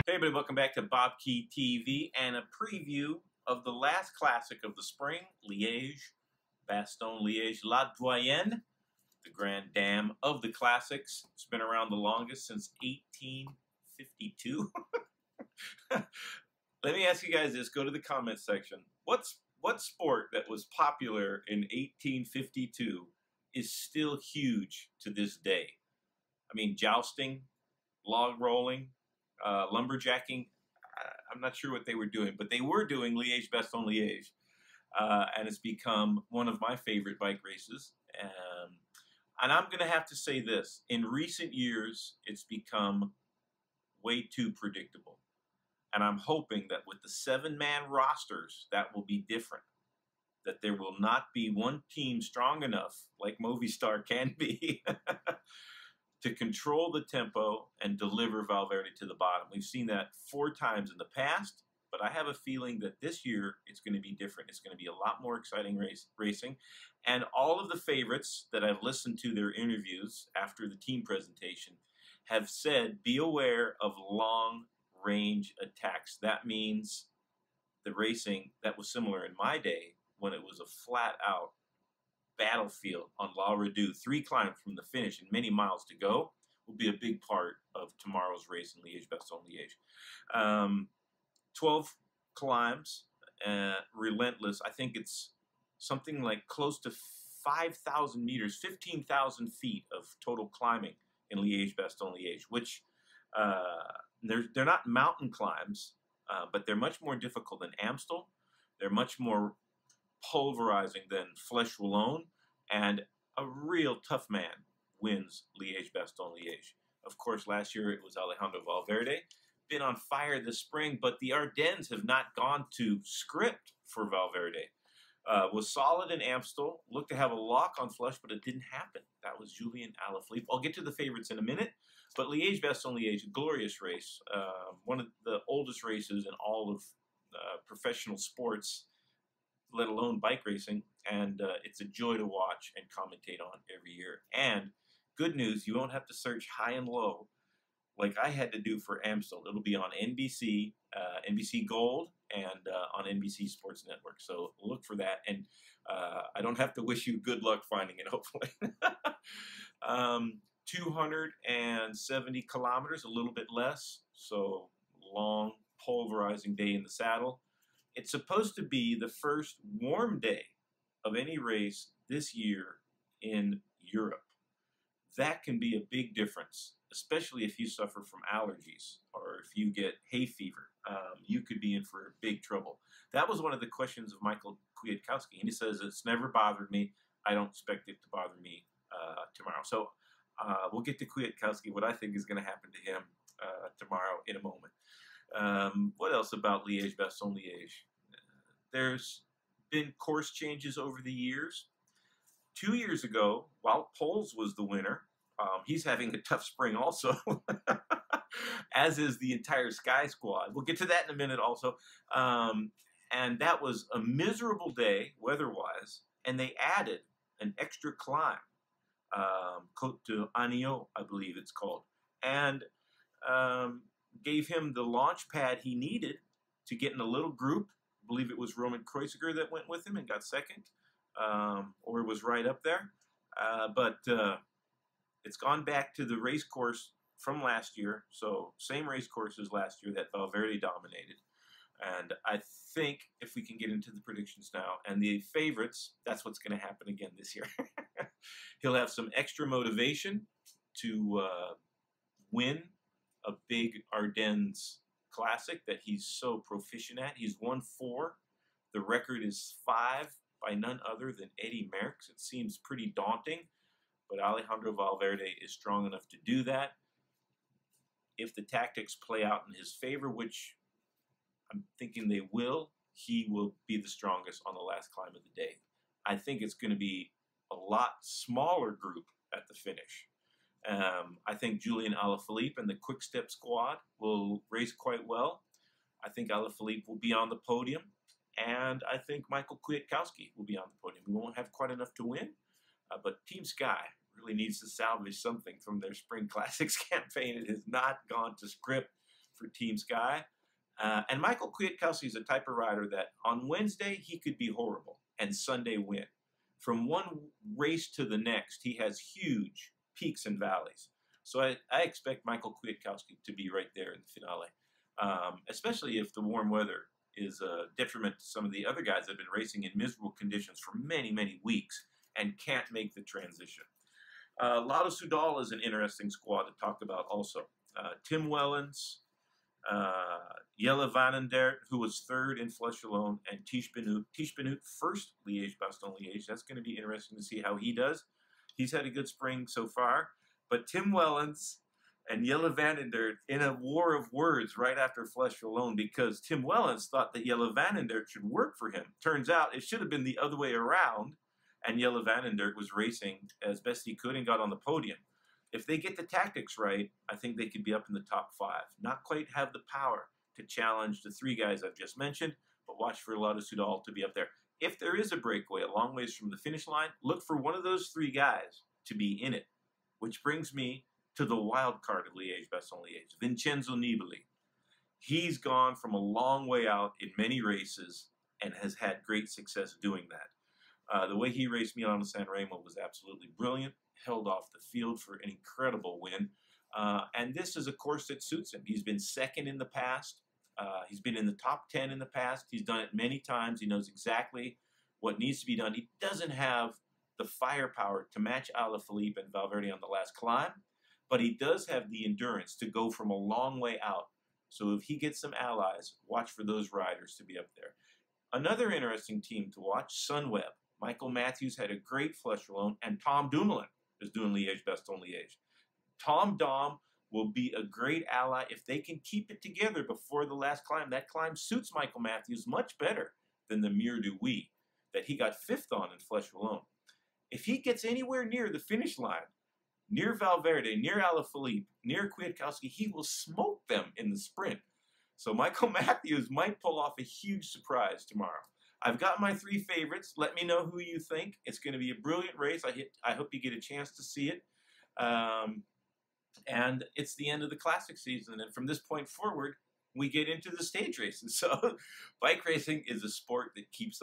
Hey everybody, welcome back to BobkeTV and a preview of the last classic of the spring, Liege-Bastogne-Liege, La Doyenne, the grand dame of the classics. It's been around the longest since 1852. Let me ask you guys this, go to the comment section. What sport that was popular in 1852 is still huge to this day? I mean, jousting, log rolling, lumberjacking. I'm not sure what they were doing, but they were doing Liege-Bastogne-Liege. And it's become one of my favorite bike races. And I'm going to have to say this. In recent years, it's become way too predictable. And I'm hoping that with the 7-man rosters, that will be different. That there will not be one team strong enough, like Movistar can be, to control the tempo and deliver Valverde to the bottom. We've seen that 4 times in the past, but I have a feeling that this year it's going to be different. It's going to be a lot more exciting racing. And all of the favorites that I've listened to their interviews after the team presentation have said, be aware of long-range attacks. That means the racing that was similar in my day when it was a flat-out battlefield on La Redoute, 3 climbs from the finish and many miles to go, will be a big part of tomorrow's race in Liege-Bastogne-Liege. 12 climbs, relentless. I think it's something like close to 5,000 meters, 15,000 feet of total climbing in Liege-Bastogne-Liege, which they're not mountain climbs, but they're much more difficult than Amstel. They're much more pulverizing than Flèche Wallonne, and a real tough man wins Liege-Bastogne-Liege. Of course, last year it was Alejandro Valverde. Been on fire this spring, but the Ardennes have not gone to script for Valverde. Was solid in Amstel, looked to have a lock on Flèche, but it didn't happen. That was Julian Alaphilippe. I'll get to the favorites in a minute, but Liege-Bastogne-Liege, a glorious race, one of the oldest races in all of professional sports, let alone bike racing, and it's a joy to watch and commentate on every year. And good news, you won't have to search high and low like I had to do for Amstel. It'll be on NBC, NBC Gold, and on NBC Sports Network. So look for that, and I don't have to wish you good luck finding it, hopefully. 270 kilometers, a little bit less, so long, pulverizing day in the saddle. It's supposed to be the first warm day of any race this year in Europe. That can be a big difference, especially if you suffer from allergies or if you get hay fever. You could be in for big trouble. That was one of the questions of Michael Kwiatkowski. He says, it's never bothered me. I don't expect it to bother me tomorrow. So we'll get to Kwiatkowski, what I think is going to happen to him tomorrow in a moment. What else about Liege-Bastogne-Liege? There's been course changes over the years. 2 years ago, Wout Poels was the winner. He's having a tough spring also, as is the entire Sky Squad. We'll get to that in a minute also. And that was a miserable day, weather-wise, and they added an extra climb, Côte d'Agneau, I believe it's called, and gave him the launch pad he needed to get in a little group. I believe it was Roman Kreuziger that went with him and got second, or was right up there. But it's gone back to the race course from last year, so same race course as last year that Valverde dominated. And I think if we can get into the predictions now and the favorites, that's what's going to happen again this year. He'll have some extra motivation to win a big Ardennes classic that he's so proficient at. He's won 4. The record is 5 by none other than Eddy Merckx. It seems pretty daunting, but Alejandro Valverde is strong enough to do that. If the tactics play out in his favor, which I'm thinking they will, he will be the strongest on the last climb of the day. I think it's going to be a lot smaller group at the finish. I think Julian Alaphilippe and the Quick Step squad will race quite well. I think Alaphilippe will be on the podium, and I think Michael Kwiatkowski will be on the podium. We won't have quite enough to win, but Team Sky really needs to salvage something from their Spring Classics campaign. It has not gone to script for Team Sky. And Michael Kwiatkowski is a type of rider that on Wednesday he could be horrible and Sunday win. From one race to the next, he has huge peaks and valleys. So I expect Michael Kwiatkowski to be right there in the finale, especially if the warm weather is a detriment to some of the other guys that have been racing in miserable conditions for many, many weeks and can't make the transition. Lotto Soudal is an interesting squad to talk about also. Tim Wellens, Jelle Vanendert, who was third in Flesh Alone, and Tish Benoot. Tish Benoot, first Liege-Bastogne-Liege. That's going to be interesting to see how he does. He's had a good spring so far. But Tim Wellens and Jelle Vanendert in a war of words right after Flesh Alone, because Tim Wellens thought that Jelle Vanendert should work for him. Turns out it should have been the other way around, and Jelle Vanendert was racing as best he could and got on the podium. If they get the tactics right, I think they could be up in the top 5. Not quite have the power to challenge the 3 guys I've just mentioned, but watch for Lotto Soudal to be up there. If there is a breakaway a long ways from the finish line, look for one of those 3 guys to be in it, which brings me to the wild card of Liege-Bastogne-Liege, Vincenzo Nibali. He's gone from a long way out in many races and has had great success doing that. The way he raced Milano-San Remo was absolutely brilliant, held off the field for an incredible win. And this is a course that suits him. He's been second in the past. He's been in the top 10 in the past. He's done it many times. He knows exactly what needs to be done. He doesn't have the firepower to match Alaphilippe and Valverde on the last climb, but he does have the endurance to go from a long way out. So if he gets some allies, watch for those riders to be up there. Another interesting team to watch, Sunweb. Michael Matthews had a great Flesh Alone, and Tom Dumoulin is doing Liege-Bastogne-Liege. Tom Dom will be a great ally if they can keep it together before the last climb. That climb suits Michael Matthews much better than the Mur de Huy that he got 5th on in Flesh Alone. If he gets anywhere near the finish line, near Valverde, near Alaphilippe, near Kwiatkowski, he will smoke them in the sprint. So Michael Matthews might pull off a huge surprise tomorrow. I've got my 3 favorites. Let me know who you think. It's going to be a brilliant race. I hope you get a chance to see it. And it's the end of the classic season. And from this point forward, we get into the stage races. So bike racing is a sport that keeps